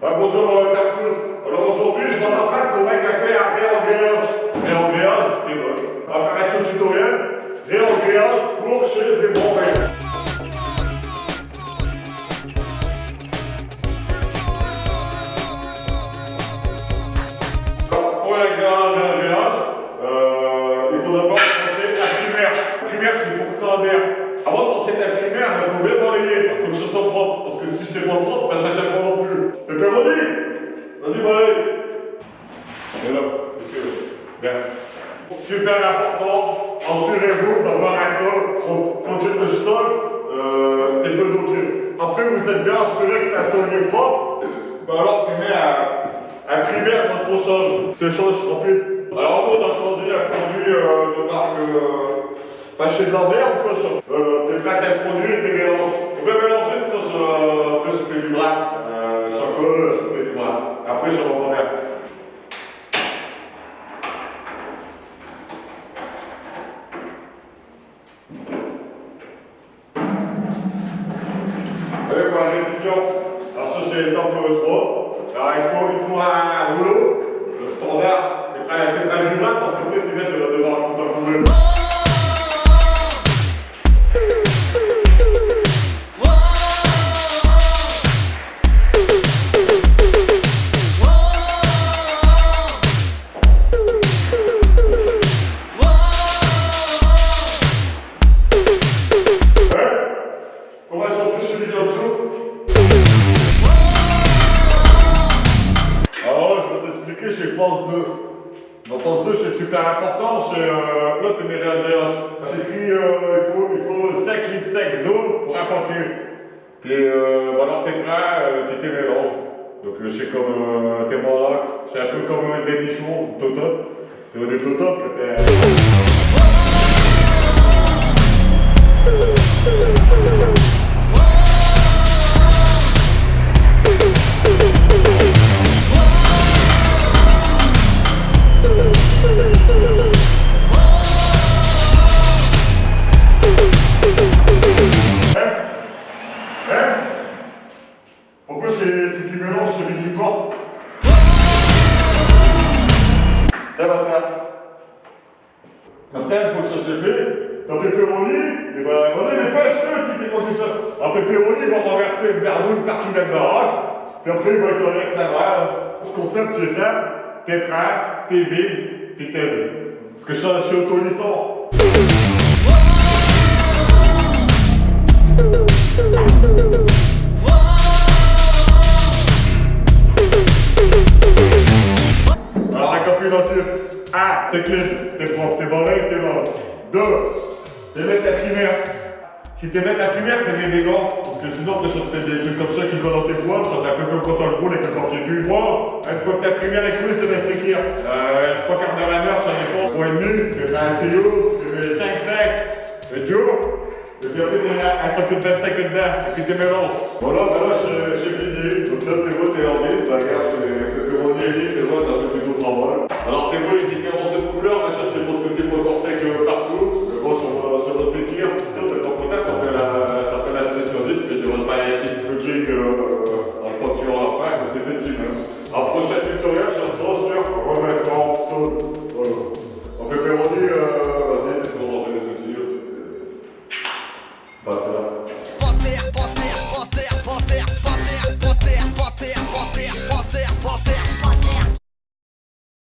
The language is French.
Bonjour Tarkus. Alors aujourd'hui, je vais t'apprendre comment fait un réengréage. Réengréage, t'es donc. On va faire un petit tutoriel. Réengréage pour chez Zemmour. Pour un réengréage, il faut d'abord penser à la primaire. La primaire, c'est pour que ça adhère. Avant de penser à la primaire, il faut bien balayer. Il faut que je sois propre. Parce que si c'est pas propre, ben, ça ne tient pas non plus. Pepperoni, vas-y, balaye. Et là, bien. Super important, assurez-vous d'avoir un sol propre. Quand tu as le sol, t'es peu doté. Après, vous êtes bien assuré que ta sol est propre, ben alors tu mets un primaire dans ton change. C'est change rapide. Alors, nous, on a choisi un produit de marque. Chez de la merde, quoi. T'es prêt à tes produits et tes mélanges. On peut mélanger, sinon après, je fais du bras. Chocolat, je fais du bras. Après, je reprends bien. Il faut un récipient. Alors ça c'est l'étape 3. Alors il faut un rouleau, le standard. T'es prêt à du bras parce qu'après c'est bête, tu vas devoir le foutre dans le poubelle. Comment je suis vidéo de jour? Alors là, je vais t'expliquer chez Phase 2. Dans Phase 2, c'est super important, là, tu mets réagréage. J'ai écrit, il faut 5 litres secs d'eau pour un paquet. Puis, alors t'es prêt, puis t'es mélanges. Donc, c'est comme tes malax, c'est un peu comme des nichons, tototes. Tu vois des tototes que t'es. Pourquoi c'est qui mélange, c'est lui qui porte? Eh bâtard. Après, il faut que ça se fait. Dans pepperoni, et ben, vas-y, mais pas acheter, tu t'es mangé ça. Un pepperoni, il va renverser une berdouille partout dans la baraque. Puis après, il va être honnête, ça va. Je concept, tu es ça. T'es prêt, t'es vide, puis t'aides. Parce que je suis auto-licence. Alors, récapitulatif. 1. T'es clean, t'es propre, t'es balai, t'es mort. 2. T'es mettre ta primaire. Si t'es mettre ta primaire, t'es mis des gants. Parce que sinon, après, ça te fait des trucs comme ça qui collent dans tes poils, ça fait un peu comme quand on le roule avec le papier cul. Bon, une fois que ta primaire est clouée, tu laisses séquir. 3 quarts d'heure à l'heure, ça dépend. 3,5, tu mets un CO, tu mets 5 sacs, et Joe. Et puis après, tu mets un sac de 25 dedans, et puis tu mélanges. Voilà, ben là, c'est fini. Donc là,